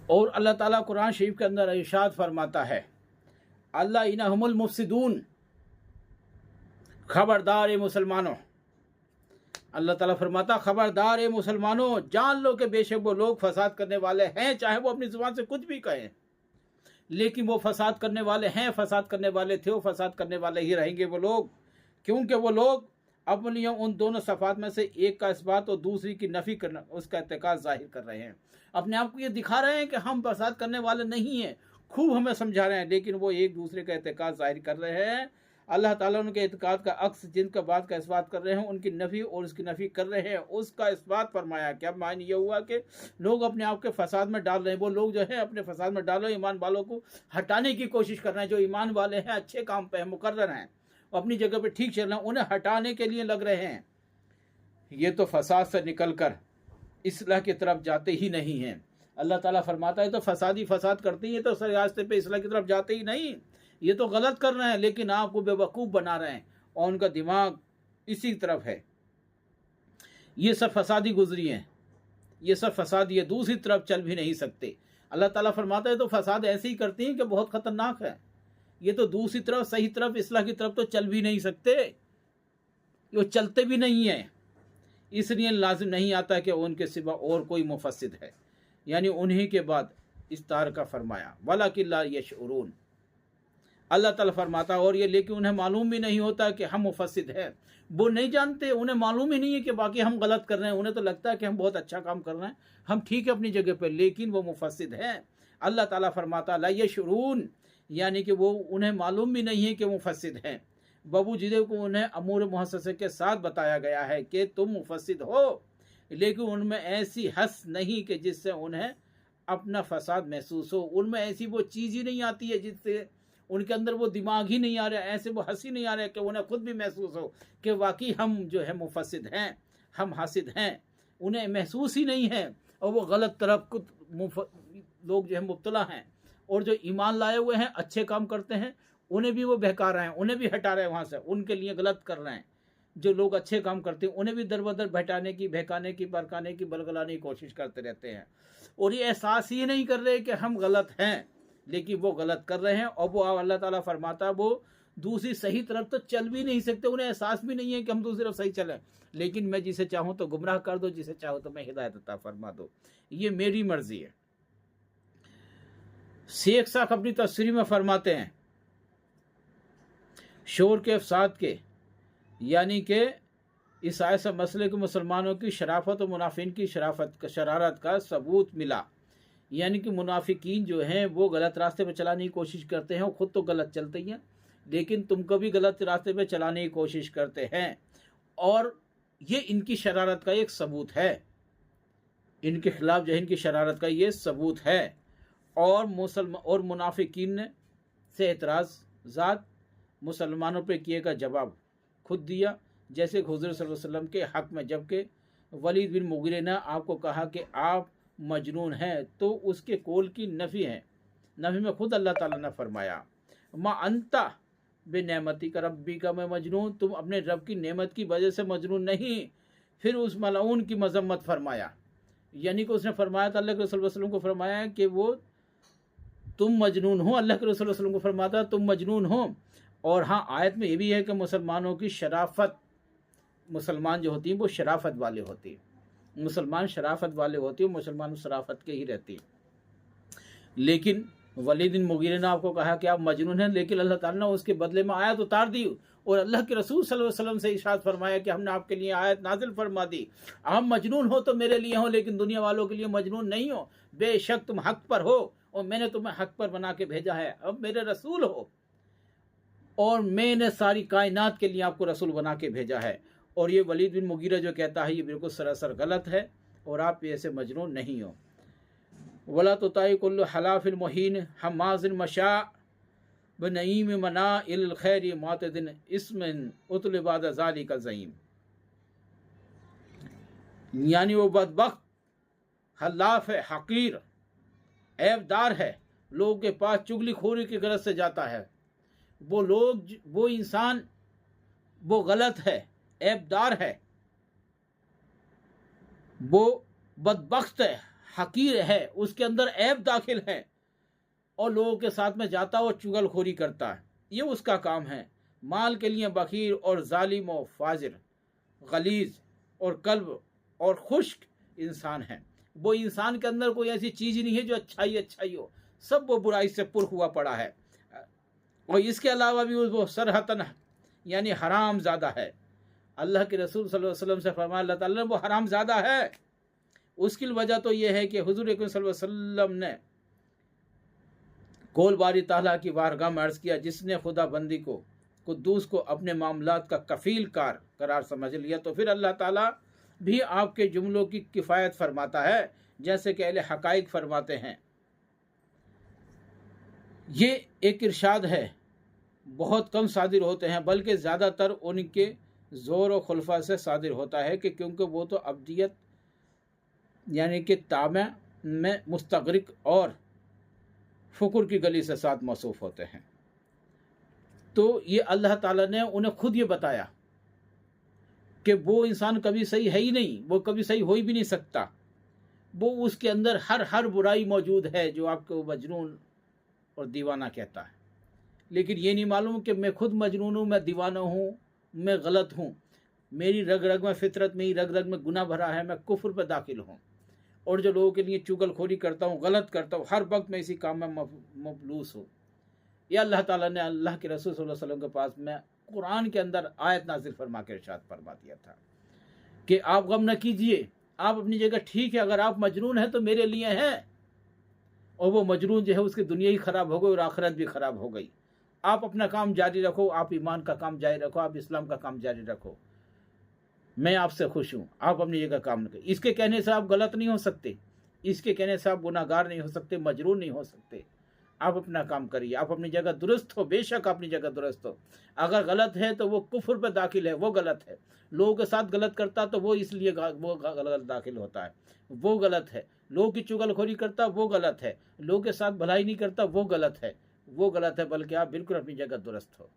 اور اللہ ताला कुरान शरीफ के अंदर इरशाद फरमाता है, अल्लाह इन्नहुमुल मुफ्सिदून, खबरदार ए मुसलमानों, अल्लाह ताला फरमाता खबरदार ए मुसलमानों, जान लो कि बेशक वो लोग फसाद करने वाले हैं, चाहे वो अपनी जुबान से कुछ भी कहें, लेकिन वो फसाद करने वाले हैं, फसाद करने वाले थे, वो फसाद करने वाले ही रहेंगे वो लोग, क्योंकि वो लोग अपनी उन दोनों सफ़ात में से एक का इस्बात और दूसरी की नफ़ी करना, उसका इत्तिकाद ज़ाहिर कर रहे हैं। अपने आप को ये दिखा रहे हैं कि हम फसाद करने वाले नहीं हैं, खूब हमें समझा रहे हैं, लेकिन वो एक दूसरे का इत्तिकाद ज़ाहिर कर रहे हैं। अल्लाह ताला उनके इत्तिकाद का अक्स जिनका बात का इस्बात कर रहे हैं, उनकी नफ़ी और उसकी नफ़ी कर रहे हैं, उसका इस्बात फरमाया। क्या मायने ये हुआ कि लोग अपने आप के फसाद में डाल रहे हैं, वो लोग जो है अपने फसाद में डाल रहे हैं, ईमान वालों को हटाने की कोशिश कर रहे हैं। जो ईमान वाले हैं, अच्छे काम पे हैं, मुकर्रर हैं, अपनी जगह पे ठीक चल रहे हैं, उन्हें हटाने के लिए लग रहे हैं। ये तो फसाद से निकल कर इस्लाह की तरफ जाते ही नहीं हैं। अल्लाह ताला फरमाता है तो फसादी फसाद करते ही, तो सही रास्ते पे इस्लाह की तरफ जाते ही नहीं, ये तो गलत कर रहे हैं, लेकिन आपको बेवकूफ़ बना रहे हैं और उनका दिमाग इसी तरफ है। ये सब फसादी गुजरी हैं, ये सब फसाद, ये दूसरी तरफ चल भी नहीं सकते। अल्लाह ताला फरमाता है तो फसाद ऐसे ही करती हैं कि बहुत ख़तरनाक है, ये तो दूसरी तरफ, सही तरफ, इस्लाह की तरफ तो चल भी नहीं सकते, वो चलते भी नहीं हैं। इसलिए लाजिम नहीं आता कि उनके सिवा और कोई मुफस्सिद है, यानी उन्हीं के बाद इस तार का फरमाया वलाकिन ला यशउरून। अल्लाह ताला फरमाता और ये, लेकिन उन्हें मालूम भी नहीं होता कि हम मुफस्सिद हैं, वो नहीं जानते, उन्हें मालूम ही नहीं है कि बाकी हम गलत कर रहे हैं। उन्हें तो लगता है कि हम बहुत अच्छा काम कर रहे हैं, हम ठीक है अपनी जगह पर, लेकिन वो मुफस्सिद हैं। अल्लाह ताला फरमाता ला यशउरून, यानी कि वो उन्हें मालूम भी नहीं है कि मुफस्सिद हैं, बावजूद को उन्हें अमूर मुहस्ससे के साथ बताया गया है कि तुम मुफस्सिद हो, लेकिन उनमें ऐसी हस नहीं कि जिससे उन्हें अपना फसाद महसूस हो, उनमें ऐसी वो चीज़ ही नहीं आती है जिससे उनके अंदर वो दिमाग ही नहीं आ रहा है, ऐसे वो हंसी नहीं आ रहा है कि उन्हें खुद भी महसूस हो कि वाकई हम जो है मुफस्सिद हैं, हम हासिद हैं। उन्हें महसूस ही नहीं है, और वो गलत तरफ कुछ लोग जो है मुब्तला हैं, और जो ईमान लाए हुए हैं, अच्छे काम करते हैं, उन्हें भी वो बहका रहे हैं, उन्हें भी हटा रहे हैं वहाँ से, उनके लिए गलत कर रहे हैं। जो लोग अच्छे काम करते हैं उन्हें भी दर बदर बहटाने की, बहकाने की, बरकाने की, बलगलाने की कोशिश करते रहते हैं, और ये एहसास ही नहीं कर रहे कि हम गलत हैं, लेकिन वो गलत कर रहे हैं। और वो अल्लाह ताला फरमाता वो दूसरी सही तरफ तो चल भी नहीं सकते, उन्हें एहसास भी नहीं है कि हम दूसरी तरफ सही चलें, लेकिन मैं जिसे चाहूँ तो गुमराह कर दो, जिसे चाहूँ तो मैं हिदायत अता फरमा दो, ये मेरी मर्जी है। शेख साहब अपनी तफसीर में फरमाते हैं शोर के अफसाद के, यानी कि इस ऐसे मसले को मुसलमानों की शराफत और मुनाफिन की शरारत का सबूत मिला, यानी कि मुनाफिकीन जो हैं वो गलत रास्ते पर चलाने की कोशिश करते हैं, और ख़ुद तो गलत चलते ही हैं, लेकिन तुमको भी गलत रास्ते पर चलाने की कोशिश करते हैं, और ये इनकी शरारत का एक सबूत है, इनके खिलाफ जो है इनकी शरारत का ये सबूत है। और मुनाफिकीन से एतराज़ात मुसलमानों पे किए का जवाब खुद दिया, जैसे हुज़ूर सल्लल्लाहु अलैहि वसल्लम के हक़ में जबकि वलीद बिन मुग़ीरा ने आपको कहा कि आप मजनून हैं, तो उसके कौल की नफ़ी है, नफ़ी में खुद अल्लाह ताला ने फरमाया मा अंता बेनेमती का रब्बी का मैं मजनून, तुम अपने रब की नेमत की वजह से मजनून नहीं। फिर उस मलाउन की मजम्मत फरमाया, यानी कि उसने फरमाया था, अल्लाह के रसूल सल्लल्लाहु अलैहि वसल्लम को फरमाया कि वो तुम मजनून हो, अल्लाह के रसूल सल्लल्लाहु अलैहि वसल्लम को फरमाता तुम मजनून हो। और हाँ, आयत में ये भी है कि मुसलमानों की शराफत, मुसलमान जो होती हैं वो शराफत वाले होती हैं, मुसलमान शराफत वाले होती हैं, मुसलमान शराफत के ही रहती हैं। लेकिन वलीद बिन मुग़ीरा ने आपको कहा कि आप मजनून हैं, लेकिन अल्लाह ताला ने उसके बदले में आयत उतार दी, और अल्लाह के रसूल सल्लल्लाहु अलैहि वसल्लम से इरशाद फरमाया कि हमने आपके लिए आयत नाजिल फरमा दी, आप मजनून हो तो मेरे लिए हो, लेकिन दुनिया वालों के लिए मजनून नहीं हो, बेशक तुम हक पर हो, और मैंने तुम्हें हक पर बना के भेजा है, अब मेरे रसूल हो, और मैंने सारी कायनात के लिए आपको रसूल बना के भेजा है। और ये वलीद बिन मुग़ीरा जो कहता है ये बिल्कुल सरासर गलत है, और आप ऐसे मजनून नहीं हो। वला तुताई कुल्लु हलाफिल मुहीन हमाज़िन मशा बनईम मना इल खैर मातदिन इसमिन उतल बाद ज़ालिका ज़ईम, यानी वो बदबख्त हलाफ है, हकीर, ऐबदार है, लोगों के पास चुगलीखोरी की गरज से जाता है, वो लोग, वो इंसान वो गलत है, ऐबदार है, वो बदबख्त है, हकीर है, उसके अंदर ऐब दाखिल है और लोगों के साथ में जाता है और चुगलखोरी करता है, ये उसका काम है। माल के लिए बखीर और जालिम और फाजिर, गलीज और कल्ब और खुश्क इंसान है। वो इंसान के अंदर कोई ऐसी चीज़ ही नहीं है जो अच्छाई हो, सब वो बुराई से पुर हुआ पड़ा है। और इसके अलावा भी वो सरहतन यानी हराम ज़्यादा है। अल्लाह के रसूल सल्लल्लाहु अलैहि वसल्लम से फरमाया अल्लाह ताला ने वो हराम ज़्यादा है। उसकी वजह तो ये है कि हुजूर अकरम सल्लल्लाहु अलैहि वसल्लम ने कौल बारी ताला की बारगाह में अर्ज़ किया, जिसने खुदा बंदी को कुद्दूस को अपने मामलात का कफ़ील कार करार समझ लिया तो फिर अल्लाह ताला भी आपके जुमलों की किफ़ायत फरमाता है, जैसे कि अहले हक़ाइक़ फरमाते हैं। ये एक इरशाद है, बहुत कम सादिर होते हैं, बल्कि ज़्यादातर उनके ज़ोर और खुलफा से सादिर होता है कि क्योंकि वो तो अब्दियत यानी कि तामे में मुस्तग़रिक और फ़ुकुर की गली से साथ मौसूफ़ होते हैं। तो ये अल्लाह ताला ने उन्हें खुद ये बताया कि वो इंसान कभी सही है ही नहीं, वो कभी सही हो ही भी नहीं सकता। वो उसके अंदर हर बुराई मौजूद है जो आपको मजनून और दीवाना कहता है। लेकिन ये नहीं मालूम कि मैं खुद मजनून हूँ, मैं दीवाना हूँ, मैं गलत हूँ, मेरी रग रग में फितरत, मेरी रग रग में गुनाह भरा है, मैं कुफ्र पर दाखिल हूँ और जो लोगों के लिए चुगलखोरी करता हूँ, गलत करता हूँ, हर वक्त मैं इसी काम में मबलूस हूँ। ये अल्लाह ताला ने अल्लाह के रसूल सल्लल्लाहु अलैहि वसल्लम के पास में कुरान के अंदर आयत नाजिल फरमा के इरशाद फरमा दिया था कि आप गम न कीजिए, आप अपनी जगह ठीक है, अगर आप मजनून हैं तो मेरे लिए हैं, और वो मजनून जो है उसकी दुनिया ही ख़राब हो गई और आखिरत भी ख़राब हो गई। आप अपना काम जारी रखो, आप ईमान का काम जारी रखो, आप इस्लाम का काम जारी रखो, मैं आपसे खुश हूँ, आप अपनी जगह काम न करें। इसके कहने से आप गलत नहीं हो सकते, इसके कहने से आप गुनाहगार नहीं हो सकते, मजरूर नहीं हो सकते। आप अपना काम करिए, आप अपनी जगह दुरुस्त हो, बेशक अपनी जगह दुरुस्त हो। अगर गलत है तो वो कुफ्र पर दाखिल है, वो गलत है। लोगों के साथ गलत करता तो वो इसलिए वो गलत दाखिल होता है, वो गलत है। लोगों की चुगलखोरी करता वो गलत है, लोगों के साथ भलाई नहीं करता वो गलत है, वो गलत है। बल्कि आप बिल्कुल अपनी जगह दुरुस्त हो।